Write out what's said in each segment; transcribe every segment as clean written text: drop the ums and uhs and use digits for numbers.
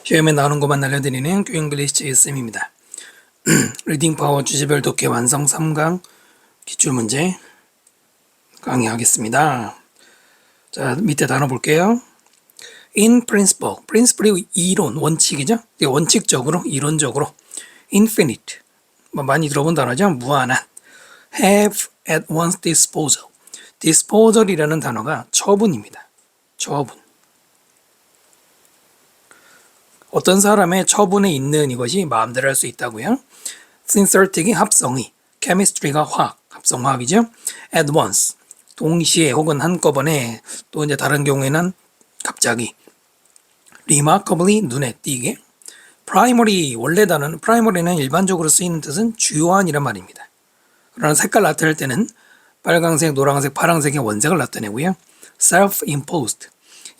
시험에 나오는 것만 알려드리는 큐잉글리시 쌤입니다. 리딩 파워 주제별 독해 완성 3강 기출문제 강의하겠습니다. 자, 밑에 단어 볼게요. In principle, principle이 이론, 원칙이죠. 원칙적으로, 이론적으로. Infinite, 많이 들어본 단어죠. 무한한. Have at one's disposal. disposal이라는 단어가 처분입니다. 처분. 어떤 사람의 처분에 있는 이것이 마음대로 할 수 있다고요. synthetic이 합성이, chemistry가 화학, 합성화학이죠. at once, 동시에 혹은 한꺼번에, 또 이제 다른 경우에는 갑자기. remarkably, 눈에 띄게. primary, 원래 단어는 primary는 일반적으로 쓰이는 뜻은 주요한이란 말입니다. 그러나 색깔 나타낼 때는 빨강색, 노란색, 파란색의 원색을 나타내고요. self-imposed,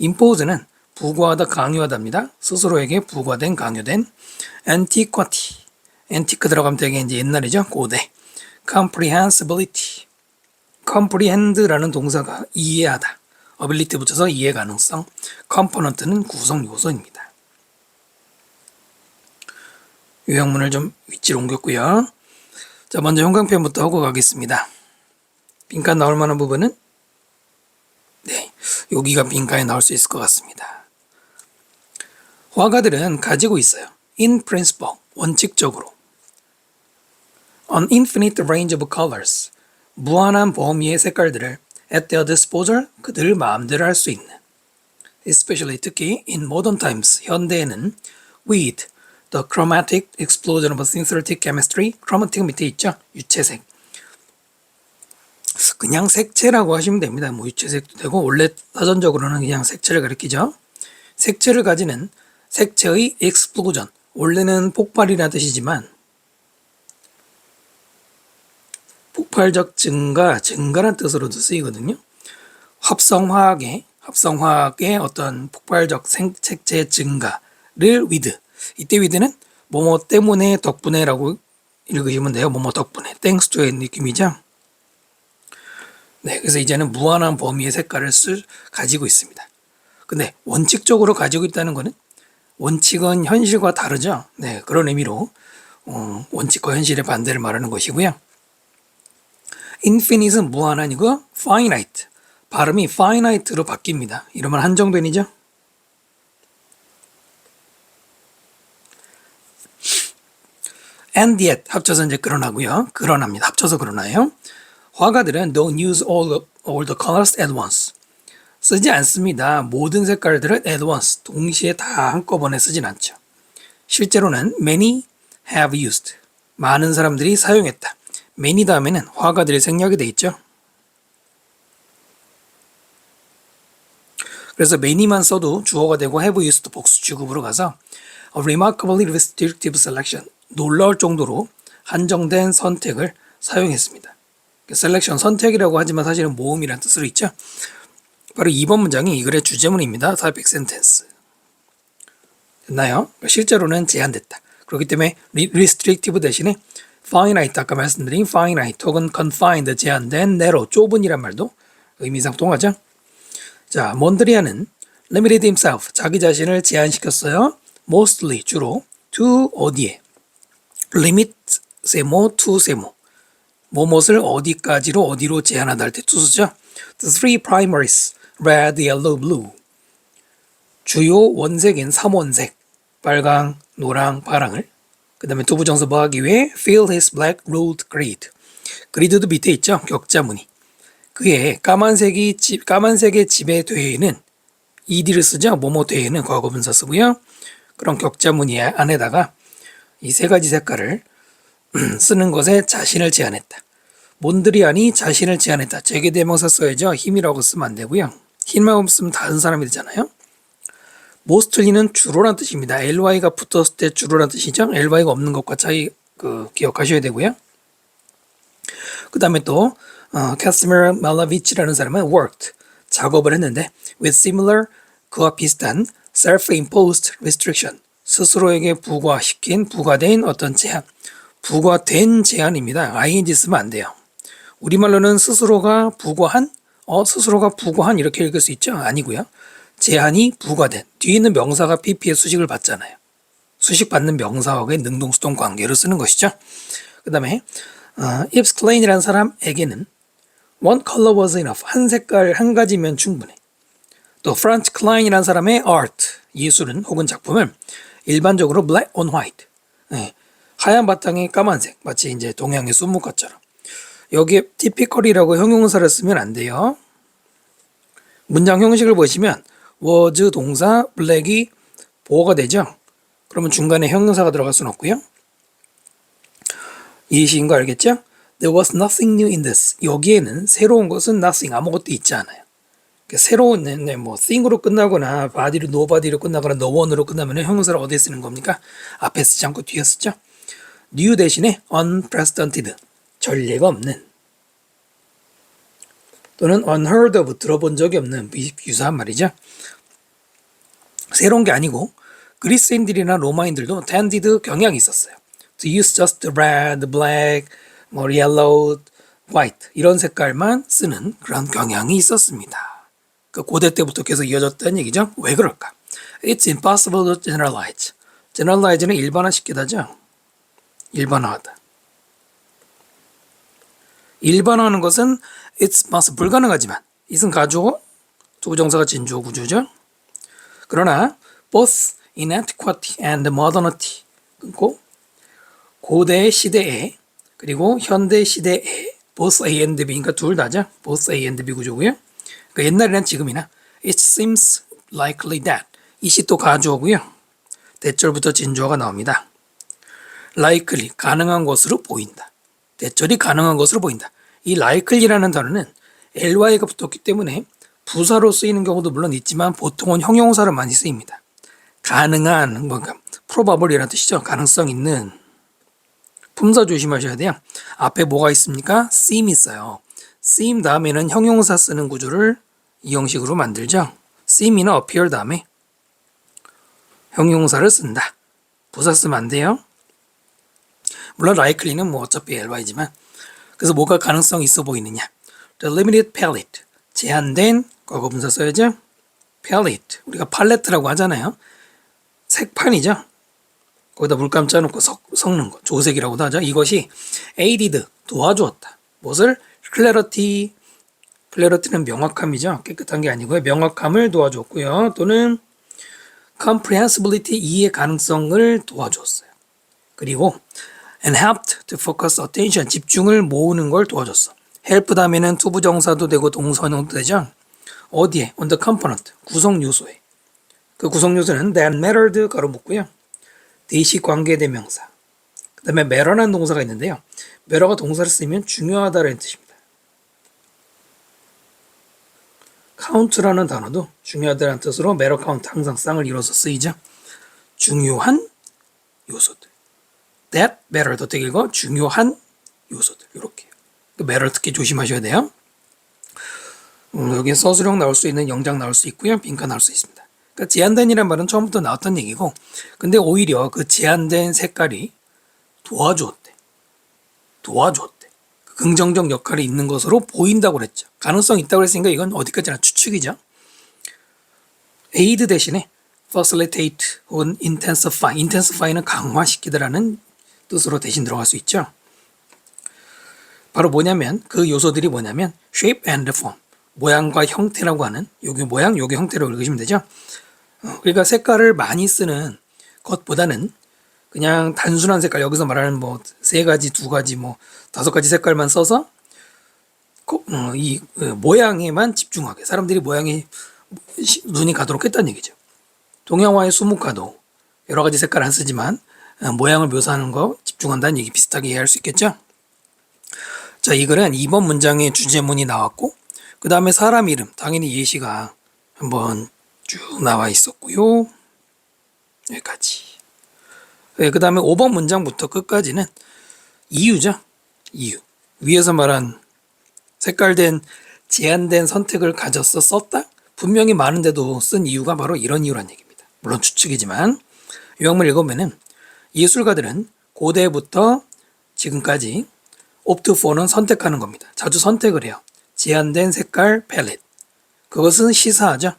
impose는 부과하다, 강요하다입니다. 스스로에게 부과된, 강요된. antiquity, antique 들어가면 되게 이제 옛날이죠. 고대. comprehensibility, comprehend라는 동사가 이해하다. ability 붙여서 이해 가능성. component는 구성 요소입니다. 요약문을 좀 위치로 옮겼고요. 자, 먼저 형광펜부터 하고 가겠습니다. 빈칸 나올 만한 부분은 네, 여기가 빈칸에 나올 수 있을 것 같습니다. 화가들은 가지고 있어요. In principle, 원칙적으로. An infinite range of colors, 무한한 범위의 색깔들을 at their disposal, 그들 마음대로 할 수 있는. Especially, 특히 in modern times, 현대에는 with the chromatic explosion of synthetic chemistry, chromatic 밑에 있죠? 유채색. 그냥 색채라고 하시면 됩니다. 뭐 유채색도 되고, 원래 사전적으로는 그냥 색채를 가리키죠. 색채를 가지는 색채의 explosion, 원래는 폭발이라는 뜻이지만 폭발적 증가라는 뜻으로도 쓰이거든요. 합성화학의 어떤 폭발적 색채 증가를 with, 이때 with는 뭐뭐 때문에, 덕분에라고 읽으시면 돼요. 뭐뭐 덕분에, thanks to의 느낌이죠. 네, 그래서 이제는 무한한 범위의 색깔을 가지고 있습니다. 근데 원칙적으로 가지고 있다는 것은 원칙은 현실과 다르죠. 네, 그런 의미로 원칙과 현실의 반대를 말하는 것이고요. infinite는 무한한이고 finite, 발음이 finite로 바뀝니다. 이러면 한정된이죠. and yet 합쳐서 이제 그러나고요. 그러나입니다. 합쳐서 그러나요. 화가들은 don't use all the colors at once. 쓰지 않습니다. 모든 색깔들을 at once, 동시에 다 한꺼번에 쓰진 않죠. 실제로는 many have used, 많은 사람들이 사용했다. many 다음에는 화가들이 생략이 돼 있죠. 그래서 many만 써도 주어가 되고 have used 복수 취급으로 가서 a remarkably restrictive selection, 놀라울 정도로 한정된 선택을 사용했습니다. 셀렉션, 선택이라고 하지만 사실은 모음이라는 뜻으로 있죠. 바로 2번 문장이 이 글의 주제문입니다. topic sentence. 됐나요? 실제로는 제한됐다. 그렇기 때문에 restrictive 대신에 finite, 아까 말씀드린 finite 혹은 confined, 제한된, narrow, 좁은이란 말도 의미상 통하죠. 자, 몬드리안은 limited himself, 자기 자신을 제한시켰어요. mostly, 주로, to 어디에, limit, 세모, to 세모, 뭐뭇을 어디까지로, 어디로 제한하다 할 때 to 쓰죠. The three primaries, red, yellow, blue. 주요 원색인 3원색, 빨강, 노랑, 파랑을. 그 다음에 두부정서 뭐 하기 위해 fill his black road grid. 그리드도 밑에 있죠. 격자무늬. 그의 까만색의 집에 되에는 ed를 쓰죠. 뭐뭐 되에는 과거분사 쓰고요. 그런 격자무늬 안에다가 이 세 가지 색깔을 쓰는 것에 자신을 제한했다. 몬드리안이 자신을 제한했다. 제개대명사 써야죠. 힘이라고 쓰면 안 되고요. 힘만 없으면 다른 사람이 되잖아요. mostly는 주로란 뜻입니다. ly가 붙었을 때 주로란 뜻이죠. ly가 없는 것과 차이 기억하셔야 되고요. 그 다음에 또 카스미르 말라비치라는 사람은 worked, 작업을 했는데 with similar, 그와 비슷한 self-imposed restriction, 스스로에게 부과된 어떤 제한, 부과된 제한입니다. ing 쓰면 안 돼요. 우리말로는 스스로가 부과한 이렇게 읽을 수 있죠? 아니고요. 제한이 부과된 뒤에 있는 명사가 PP의 수식을 받잖아요. 수식받는 명사하고의 능동수동 관계로 쓰는 것이죠. 그 다음에 Yves Klein이라는 사람에게는 one color was enough. 한 색깔 한 가지면 충분해. 또 Franz Klein이라는 사람의 art, 예술은 혹은 작품을 일반적으로 black on white, 하얀 바탕에 까만색, 마치 이제 동양의 순무과처럼. 여기에 typical이라고 형용사를 쓰면 안 돼요. 문장 형식을 보시면 was 동사, black이 보어가 되죠. 그러면 중간에 형용사가 들어갈 수는 없고요. 이해시인 거 알겠죠? There was nothing new in this. 여기에는 새로운 것은 nothing, 아무것도 있지 않아요. 새로운 뭐 thing으로 끝나거나 body로 nobody로 끝나거나 no one으로 끝나면 형용사를 어디에 쓰는 겁니까? 앞에 쓰지 않고 뒤에 쓰죠. new 대신에 unprecedented, 전례가 없는 또는 unheard of, 들어본 적이 없는 유사한 말이죠. 새로운 게 아니고 그리스인들이나 로마인들도 tended 경향이 있었어요. To use just red, black, yellow, white 이런 색깔만 쓰는 그런 경향이 있었습니다. 그 고대 때부터 계속 이어졌다는 얘기죠. 왜 그럴까? It's impossible to generalize. generalize는 일반화시키다죠. 일반화하다. 일반화하는 것은 it's possible, 불가능하지만 it은 가주어, 투부정사가 진주어 구조죠. 그러나 both in antiquity and modernity, 끊고 고대 시대에 그리고 현대 시대에 both A and B, 그러니까 둘 다죠. both A and B 구조고요. 그러니까 옛날이나 지금이나 it seems likely that, 이시 또 가주어고요. 대절부터 진주어가 나옵니다. likely, 가능한 것으로 보인다. 대절이 가능한 것으로 보인다. 이 likely라는 단어는 ly가 붙었기 때문에 부사로 쓰이는 경우도 물론 있지만 보통은 형용사로 많이 쓰입니다. 가능한, 뭔가 probable이라는 뜻이죠. 가능성 있는. 품사 조심하셔야 돼요. 앞에 뭐가 있습니까? seem 있어요. seem 다음에는 형용사 쓰는 구조를 이 형식으로 만들죠. seem이나 appear 다음에 형용사를 쓴다. 부사 쓰면 안 돼요. 물론 likely는 뭐 어차피 ly지만, 그래서 뭐가 가능성이 있어 보이느냐. The limited palette, 제한된 과거분사 써야죠. palette, 우리가 팔레트라고 하잖아요. 색판이죠. 거기다 물감 짜놓고 섞는 거, 조색이라고도 하죠. 이것이 aided, 도와주었다. 무엇을? clarity는 명확함이죠. 깨끗한 게 아니고요. 명확함을 도와줬고요. 또는 comprehensibility, 이해 가능성을 도와줬어요. 그리고 and helped to focus attention, 집중을 모으는 걸 도와줬어. help 다음에는 투부정사도 되고 동사형도 되죠. 어디에? on the component, 구성 요소에. 그 구성 요소는 that mattered 가로 묶고요. 대시 관계대명사. 그 다음에 matter라는 동사가 있는데요. matter가 동사를 쓰면 중요하다라는 뜻입니다. count라는 단어도 중요하다는 뜻으로 matter count, 항상 쌍을 이뤄서 쓰이죠. 중요한 요소들. that matter 더 되게 읽어. 중요한 요소들. 이렇게. 그 matter 특히 조심하셔야 돼요. 여기에 서술형 나올 수 있는 영장 나올 수 있고요. 빈칸 나올 수 있습니다. 그러니까 제한된이라는 말은 처음부터 나왔던 얘기고, 근데 오히려 그 제한된 색깔이 도와주었대. 그 긍정적 역할이 있는 것으로 보인다고 그랬죠. 가능성 있다고 그랬으니까 이건 어디까지나 추측이죠. aid 대신에 facilitate 혹은 intensify는 강화시키다라는 뜻으로 대신 들어갈 수 있죠. 바로 뭐냐면 그 요소들이 뭐냐면 shape and form, 모양과 형태라고 하는, 여기 모양, 여기 형태로 읽으시면 되죠. 그러니까 색깔을 많이 쓰는 것보다는 그냥 단순한 색깔, 여기서 말하는 뭐 3가지, 2가지, 뭐 5가지 색깔만 써서 이 모양에만 집중하게, 사람들이 모양에 눈이 가도록 했다는 얘기죠. 동양화의 수묵화도 여러 가지 색깔 안 쓰지만 모양을 묘사하는 거 집중한다는 얘기 비슷하게 이해할 수 있겠죠. 자, 이 글은 2번 문장에 주제문이 나왔고, 그 다음에 사람 이름, 당연히 예시가 한번 쭉 나와 있었고요. 여기까지. 그 다음에 5번 문장부터 끝까지는 이유죠. 이유. 위에서 말한 색깔된 제한된 선택을 가져서 썼다? 분명히 많은데도 쓴 이유가 바로 이런 이유란 얘기입니다. 물론 추측이지만 이 항문 읽으면은 예술가들은 고대부터 지금까지 opt for는 선택하는 겁니다. 자주 선택을 해요. 제한된 색깔 팔레트. 그것은 시사하죠.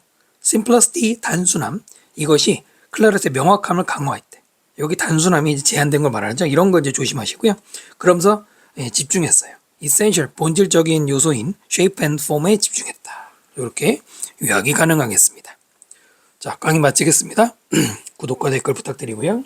simplicity, 단순함, 이것이 클래리티의 명확함을 강화했대. 여기 단순함이 이제 제한된 걸 말하죠. 이런 거 이제 조심하시고요. 그러면서 집중했어요. essential, 본질적인 요소인 shape and form에 집중했다. 이렇게 요약이 가능하겠습니다. 자, 강의 마치겠습니다. 구독과 댓글 부탁드리고요.